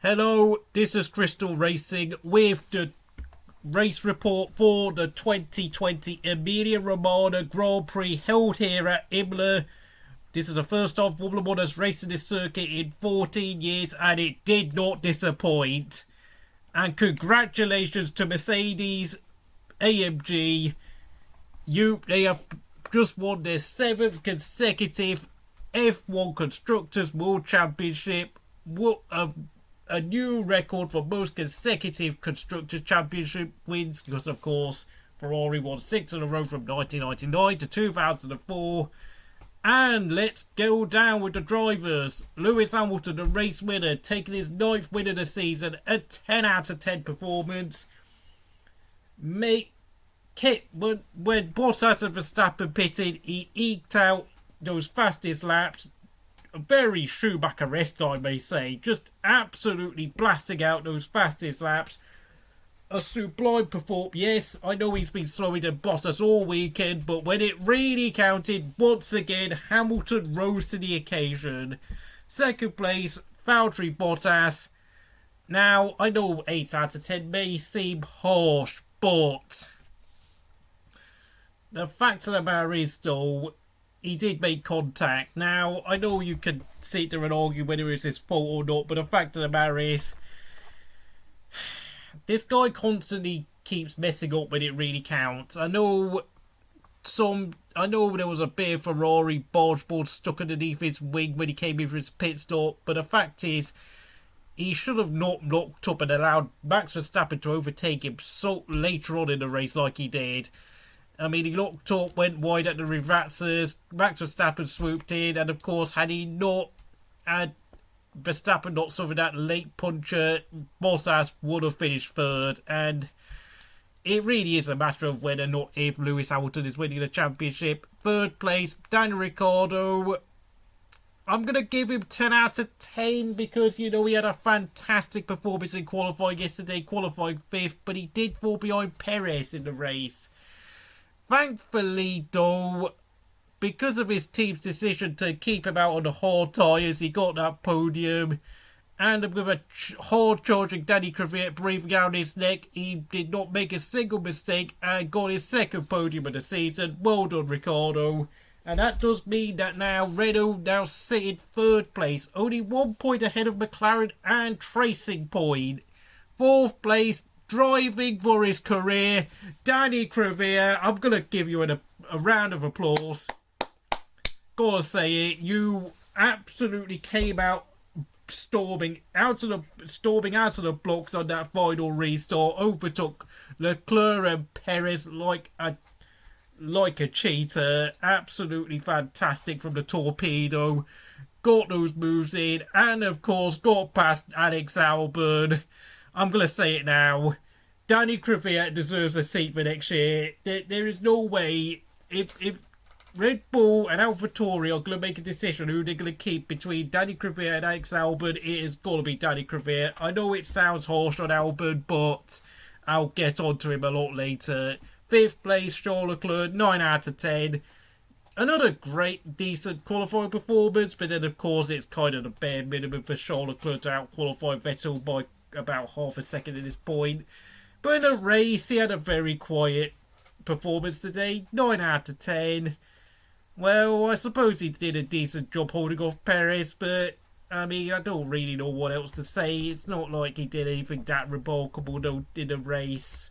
Hello, this is Crystal Racing with the race report for the 2020 Emilia Romagna Grand Prix held here at Imola. This is the first time Formula 1 has raced in this circuit in 14 years and it did not disappoint. And congratulations to Mercedes AMG. They have just won their 7th consecutive F1 Constructors World Championship. A new record for most consecutive Constructors Championship wins, because of course Ferrari won 6 in a row from 1999 to 2004. And let's go down with the drivers. Lewis Hamilton, the race winner, taking his 9th win of the season, a 10 out of 10 performance. When Bottas and Verstappen pitted, he eked out those fastest laps. A very Schumacher-esque, I may say. Just absolutely blasting out those fastest laps. A sublime performance. Yes, I know he's been slowing than Bottas all weekend, but when it really counted, once again, Hamilton rose to the occasion. Second place, Valtteri Bottas. Now, I know 8 out of 10 may seem harsh, but the fact of the matter is, though, he did make contact. Now, I know you can sit there and argue whether it's his fault or not, but the fact of the matter is, this guy constantly keeps messing up when it really counts. I know there was a bit of Ferrari bargeboard stuck underneath his wing when he came in for his pit stop, but the fact is, he should have not locked up and allowed Max Verstappen to overtake him so later on in the race like he did. I mean, he locked up, went wide at the reversers, Max Verstappen swooped in, and of course, had Verstappen not suffered that late puncher, Bottas would have finished 3rd, and it really is a matter of whether or not if Lewis Hamilton is winning the championship. 3rd place, Daniel Ricciardo. I'm going to give him 10 out of 10 because, he had a fantastic performance in qualifying yesterday, qualifying 5th, but he did fall behind Perez in the race. Thankfully, though, because of his team's decision to keep him out on the hard tyres, he got that podium. And with a hard-charging Danny Kvyat breathing down his neck, he did not make a single mistake and got his 2nd podium of the season. Well done, Ricciardo. And that does mean that now Renault now sit in 3rd place, only 1 point ahead of McLaren and Racing Point. 4th place, driving for his career, Danny Kvyat. I'm going to give you a round of applause. Gotta say it, you absolutely came out storming out of the blocks on that final restart, overtook Leclerc and Perez like a cheater. Absolutely fantastic from the torpedo. Got those moves in, and of course got past Alex Albon. I'm going to say it now. Danny Kvyat deserves a seat for next year. There is no way, if Red Bull and AlphaTauri are going to make a decision who they're going to keep between Danny Kvyat and Alex Albon, it is going to be Danny Kvyat. I know it sounds harsh on Albon, but I'll get onto him a lot later. 5th place, Charles Leclerc, 9 out of 10. Another great, decent qualifying performance, but then of course it's kind of the bare minimum for Charles Leclerc to out-qualify Vettel by about half a second at this point. But in the race, he had a very quiet performance today, 9 out of 10. Well, I suppose he did a decent job holding off Perez, but I mean, I don't really know what else to say. It's not like he did anything that remarkable in the race.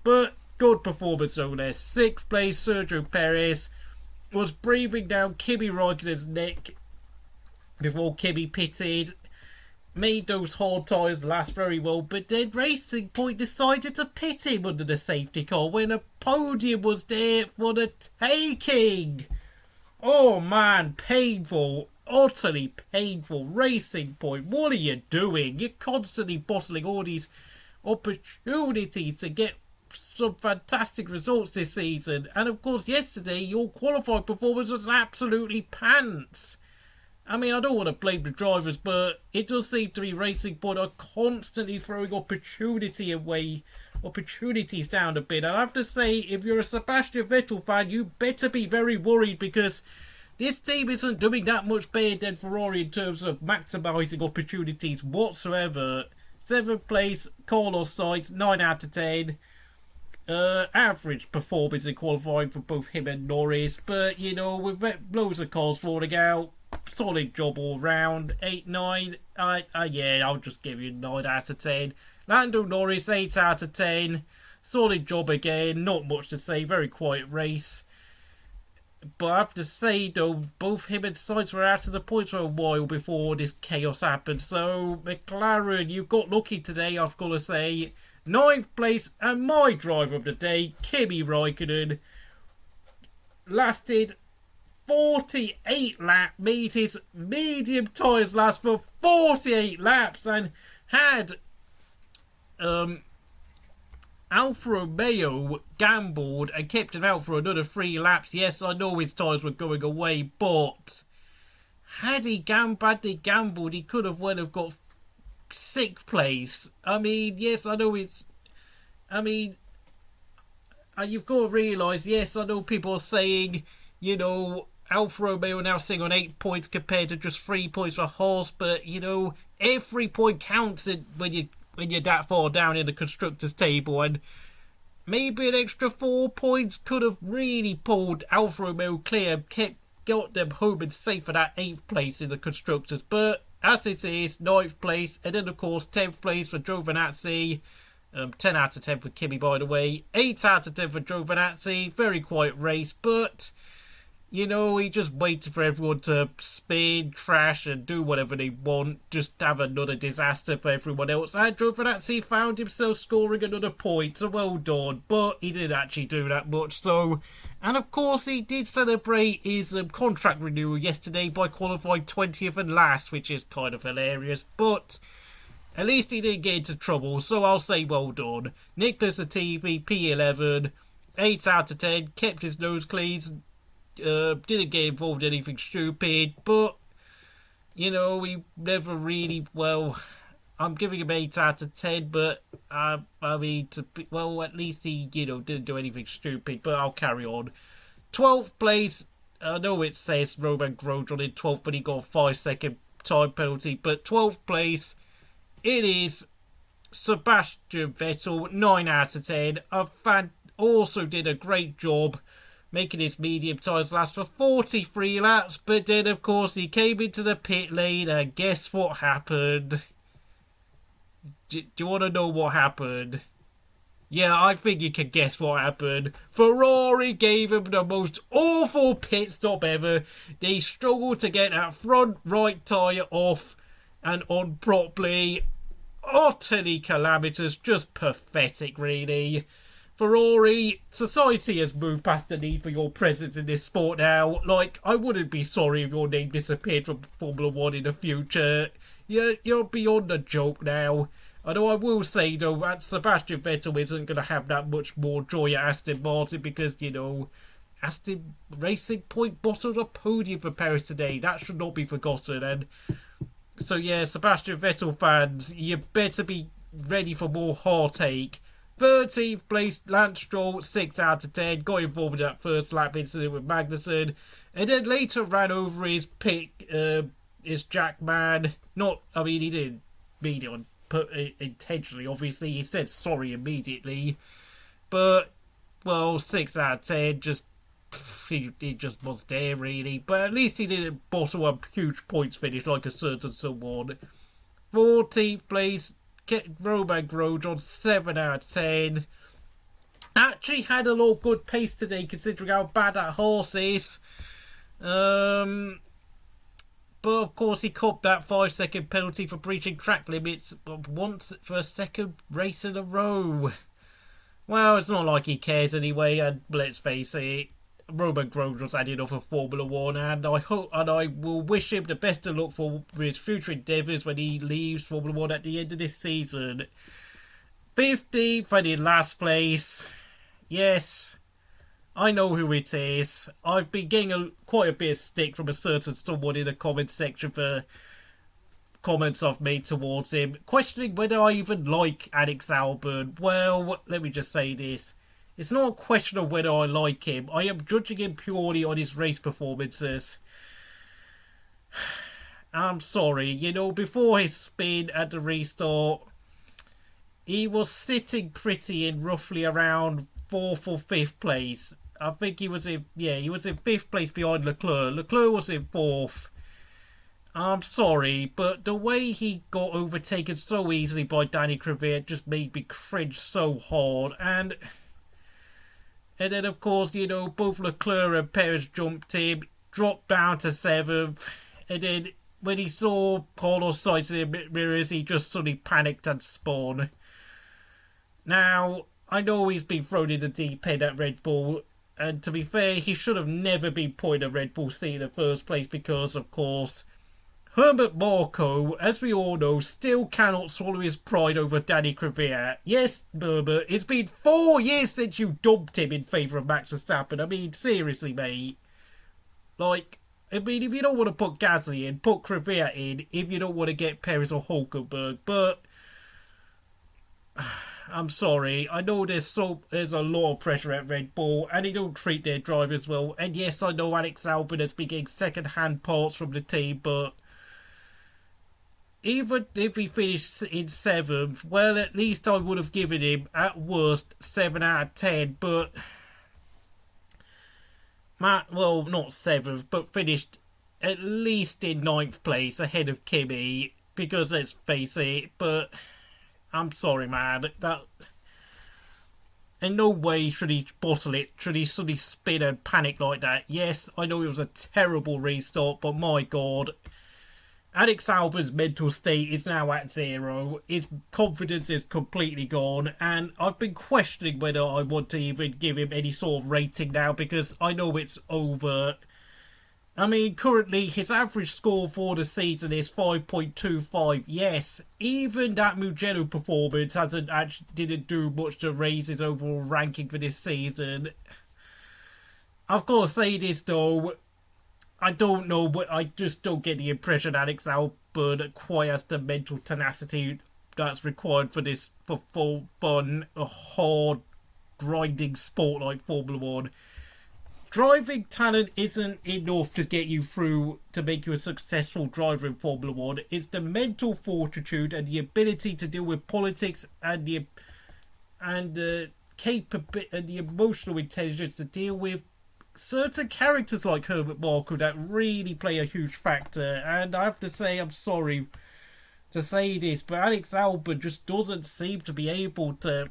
But good performance nonetheless. 6th place, Sergio Perez was breathing down Kimi Räikkönen's neck before Kimi pitted. Made those hard tyres last very well, but then Racing Point decided to pit him under the safety car when a podium was there for the taking. Oh man, painful, utterly painful. Racing Point, what are you doing? You're constantly bottling all these opportunities to get some fantastic results this season, and of course yesterday your qualifying performance was absolutely pants. I mean, I don't want to blame the drivers, but it does seem to be Racing Point are constantly throwing opportunities down a bit. And I have to say, if you're a Sebastian Vettel fan, you better be very worried because this team isn't doing that much better than Ferrari in terms of maximising opportunities whatsoever. 7th place, Carlos Sainz, 9 out of 10. Average performance in qualifying for both him and Norris, but you know, with loads of cars falling out, solid job all round. 8, 9, yeah, I'll just give you 9 out of 10. Lando Norris, 8 out of 10. Solid job again, not much to say, very quiet race. But I have to say though, both him and Sainz were out of the points for a while before this chaos happened. So McLaren, you got lucky today, I've got to say. 9th place, and my driver of the day, Kimi Räikkönen, lasted 48 laps, made his medium tyres last for 48 laps, and had Alfa Romeo gambled and kept him out for another 3 laps. Yes, I know his tyres were going away, but had he gambled, he could have got 6th place. I mean, yes, I know it's... I mean, you've got to realise, yes, I know people are saying, you know, Alfa Romeo now sitting on 8 points compared to just 3 points for Haas, but, you know, every point counts when you're that far down in the constructors' table, and maybe an extra 4 points could have really pulled Alfa Romeo clear, got them home and safe for that 8th place in the constructors. But as it is, 9th place, and then of course 10th place for Giovinazzi. 10 out of 10 for Kimi, by the way. 8 out of 10 for Giovinazzi. Very quiet race, but you know, he just waited for everyone to spin, crash, and do whatever they want. Just have another disaster for everyone else. And Giovinazzi found himself scoring another point, so well done. But he didn't actually do that much, so... And of course, he did celebrate his contract renewal yesterday by qualifying 20th and last, which is kind of hilarious. But at least he didn't get into trouble, so I'll say well done. Nicholas Latifi, P11, 8 out of 10, kept his nose clean. Didn't get involved in anything stupid, but you know, he never really, well, I'm giving him 8 out of 10, but I mean, well, at least he, you know, didn't do anything stupid, but I'll carry on. 12th place, I know it says Romain Grosjean in 12th, but he got a 5-second time penalty, but 12th place, it is Sebastian Vettel, 9 out of 10. A fan also did a great job making his medium tyres last for 43 laps, but then of course he came into the pit lane and guess what happened? Do you want to know what happened? Yeah, I think you can guess what happened. Ferrari gave him the most awful pit stop ever. They struggled to get that front right tyre off and on properly. Utterly calamitous, just pathetic really. Ferrari, society has moved past the need for your presence in this sport now. Like, I wouldn't be sorry if your name disappeared from Formula 1 in the future. You're beyond a joke now. Although I will say, though, that Sebastian Vettel isn't going to have that much more joy at Aston Martin because, you know, Aston Racing Point bottled a podium for Paris today. That should not be forgotten. And so, yeah, Sebastian Vettel fans, you better be ready for more heartache. 13th place, Lance Stroll, 6 out of 10. Got involved in that first lap incident with Magnussen. And then later ran over his his Jackman. He didn't mean it intentionally, obviously. He said sorry immediately. But, well, 6 out of 10. He just was there, really. But at least he didn't bottle a huge points finish like a certain someone. 14th place, Romain Grosjean, 7 out of 10. Actually had a lot of good pace today considering how bad that horse is. But of course he copped that 5-second penalty for breaching track limits once for a second race in a row. Well, it's not like he cares anyway, and let's face it, Romain Grosjean's had enough of Formula 1, and I will wish him the best of luck for his future endeavours when he leaves Formula 1 at the end of this season. 15th and in last place. Yes, I know who it is. I've been getting quite a bit of stick from a certain someone in the comments section for comments I've made towards him, questioning whether I even like Alex Albon. Well, let me just say this. it's not a question of whether I like him. I am judging him purely on his race performances. I'm sorry, you know, before his spin at the restart, he was sitting pretty in roughly around 4th or 5th place. I think he was in 5th place behind Leclerc. Leclerc was in 4th. I'm sorry, but the way he got overtaken so easily by Danny Kvyat just made me cringe so hard. And then, of course, you know, both Leclerc and Perez jumped him, dropped down to 7th, and then when he saw Carlos Sainz in the mirrors, he just suddenly panicked and spun. Now, I know he's been thrown in the deep end at Red Bull, and to be fair, he should have never been put in a Red Bull seat in the first place because, of course, Helmut Marko, as we all know, still cannot swallow his pride over Danny Kvyat. Yes, Herbert, it's been 4 years since you dumped him in favour of Max Verstappen. I mean, seriously, mate. Like, I mean, if you don't want to put Gasly in, put Kvyat in if you don't want to get Perez or Hulkenberg. But I'm sorry, I know there's a lot of pressure at Red Bull and they don't treat their drivers well. And yes, I know Alex Albon has been getting second-hand parts from the team, but even if he finished in 7th, well, at least I would have given him, at worst, 7 out of 10, but well, not 7th, but finished at least in 9th place ahead of Kimi, because let's face it, but I'm sorry, man, that in no way should he bottle it, should he suddenly spin and panic like that. Yes, I know it was a terrible restart, but my God, Alex Albon's mental state is now at 0. His confidence is completely gone. And I've been questioning whether I want to even give him any sort of rating now because I know it's over. I mean, currently his average score for the season is 5.25. Yes, even that Mugello performance didn't do much to raise his overall ranking for this season. I've got to say this though. I don't know, but I just don't get the impression Alex Albon quite has the mental tenacity that's required for this, for full fun, a hard, grinding sport like Formula 1. Driving talent isn't enough to get you through to make you a successful driver in Formula 1. It's the mental fortitude and the ability to deal with politics and the emotional intelligence to deal with certain characters like Helmut Marko that really play a huge factor. And I have to say, I'm sorry to say this, but Alex Albon just doesn't seem to be able to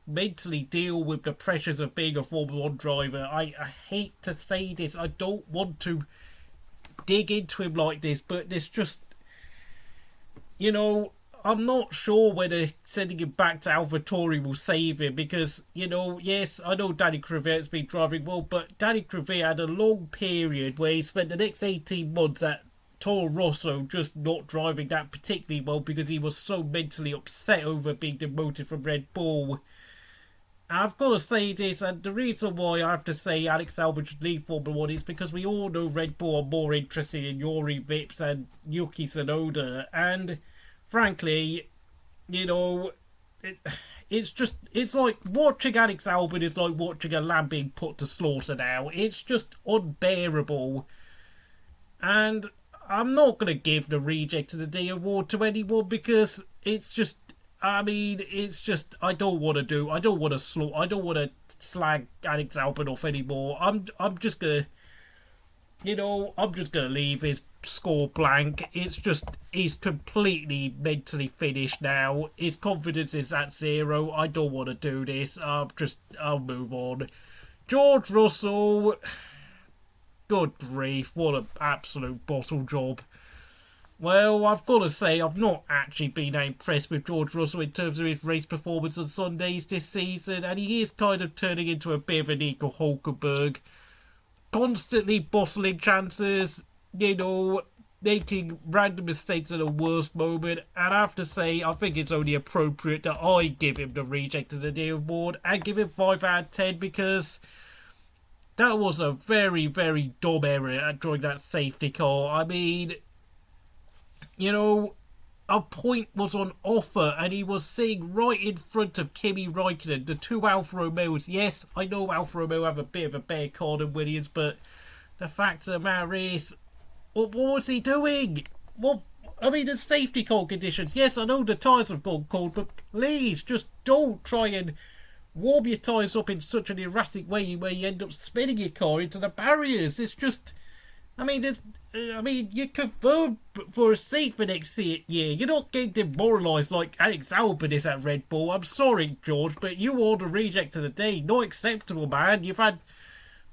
mentally deal with the pressures of being a Formula 1 driver. I hate to say this, I don't want to dig into him like this, but there's just, you know, I'm not sure whether sending him back to AlphaTauri will save him because, you know, yes, I know Danny Kvyat's been driving well, but Danny Kvyat had a long period where he spent the next 18 months at Toro Rosso just not driving that particularly well because he was so mentally upset over being demoted from Red Bull. I've got to say this, and the reason why I have to say Alex Albon should leave Formula 1 is because we all know Red Bull are more interested in Yuri Vips and Yuki Tsunoda, and frankly, you know, it's like watching Alex Albon is like watching a lamb being put to slaughter now. It's just unbearable. And I'm not going to give the Reject of the Day award to anyone because it's just, I mean, it's just, I don't want to slag Alex Albon off anymore. I'm just going to, you know, I'm just going to leave his score blank. It's just, he's completely mentally finished now. His confidence is at 0. I don't want to do this. I'll move on. George Russell, good grief, what an absolute bottle job. Well, I've got to say, I've not actually been impressed with George Russell in terms of his race performance on Sundays this season, and he is kind of turning into a bit of an Nico Hulkenberg. Constantly bottling chances, you know, making random mistakes at the worst moment, and I have to say, I think it's only appropriate that I give him the Reject of the Day award and give him 5 out of 10 because that was a very, very dumb error during that safety car. I mean, you know, a point was on offer and he was sitting right in front of Kimi Räikkönen, the two Alfa Romeos. Yes, I know Alfa Romeo have a bit of a better car than Williams, but the fact of the matter is, what was he doing? Well, I mean, the safety car conditions. Yes, I know the tyres have gone cold, but please, just don't try and warm your tyres up in such an erratic way where you end up spinning your car into the barriers. It's just, I mean, you're confirmed for a seat for next year. You're not getting demoralised like Alex Albon is at Red Bull. I'm sorry, George, but you are the reject of the day. Not acceptable, man. You've had,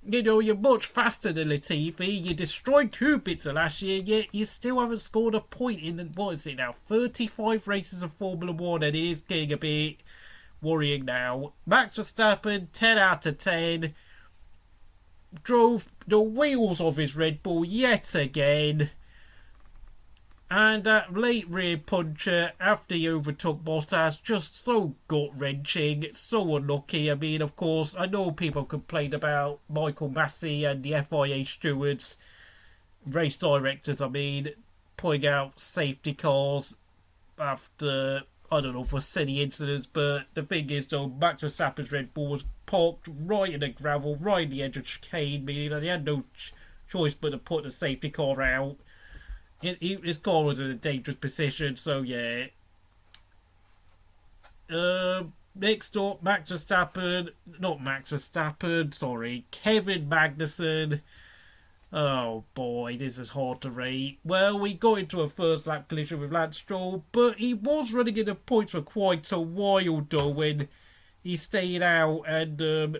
you're much faster than Latifi. You destroyed Kubica last year, yet you still haven't scored a point in, what is it now, 35 races of Formula 1, and it is getting a bit worrying now. Max Verstappen, 10 out of 10. Drove the wheels off his Red Bull yet again. And that late rear puncher after he overtook Bottas, just so gut-wrenching, so unlucky. I mean, of course, I know people complained about Michael Massey and the FIA stewards, race directors, putting out safety cars after, I don't know, for silly incidents, but the thing is, though, Max Verstappen's Red Bull was parked right in the gravel, right in the edge of the chicane, meaning that he had no choice but to put the safety car out. His car was in a dangerous position, so yeah. Next up, Kevin Magnussen. Oh boy, this is hard to rate. Well, we got into a first lap collision with Lance Stroll, but he was running in the points for quite a while though when he stayed out. And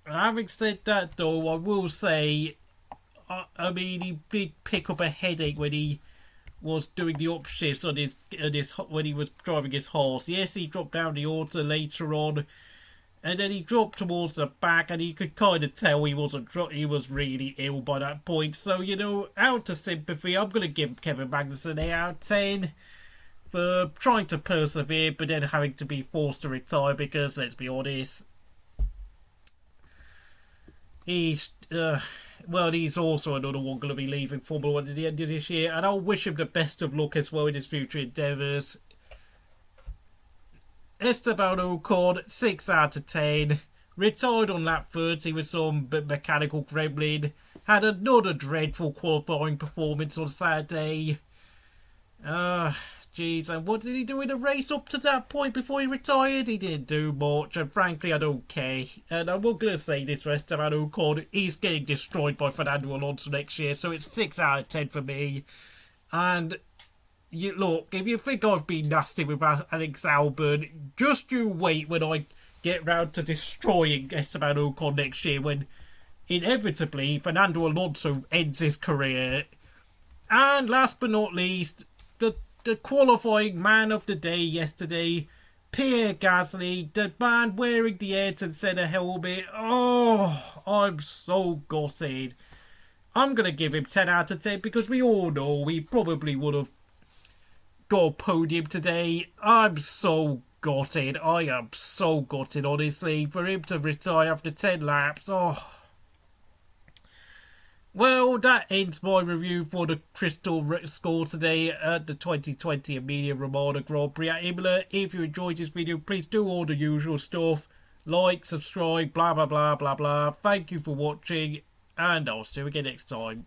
having said that though, I will say, he did pick up a headache when he was doing the upshifts on his when he was driving his horse. Yes, he dropped down the order later on, and then he dropped towards the back, and you could kind of tell he was really ill by that point. So, out of sympathy, I'm going to give Kevin Magnussen an 8 out of 10 for trying to persevere, but then having to be forced to retire because, let's be honest, he's also another one going to be leaving Formula 1 at the end of this year, and I'll wish him the best of luck as well in his future endeavours. Esteban Ocon, 6 out of 10. Retired on lap 30 with some mechanical gremlin. Had another dreadful qualifying performance on Saturday. Jeez, and what did he do in the race up to that point before he retired? He didn't do much, and frankly, I don't care. And I'm not going to say this for Esteban Ocon. He's getting destroyed by Fernando Alonso next year, so it's 6 out of 10 for me. And look, if you think I've been nasty with Alex Albon, just you wait when I get round to destroying Esteban Ocon next year, when inevitably Fernando Alonso ends his career. And last but not least, the qualifying man of the day yesterday, Pierre Gasly, the man wearing the Ayrton Senna helmet. Oh, I'm so gutted. I'm going to give him 10 out of 10 because we all know he probably would have got a podium today. I'm so gutted. I am so gutted, honestly, for him to retire after 10 laps. Oh. Well, that ends my review for the crystal score today at the 2020 Emilia Romagna Grand Prix at Imola. If you enjoyed this video, please do all the usual stuff. Like, subscribe, blah, blah, blah, blah, blah. Thank you for watching, and I'll see you again next time.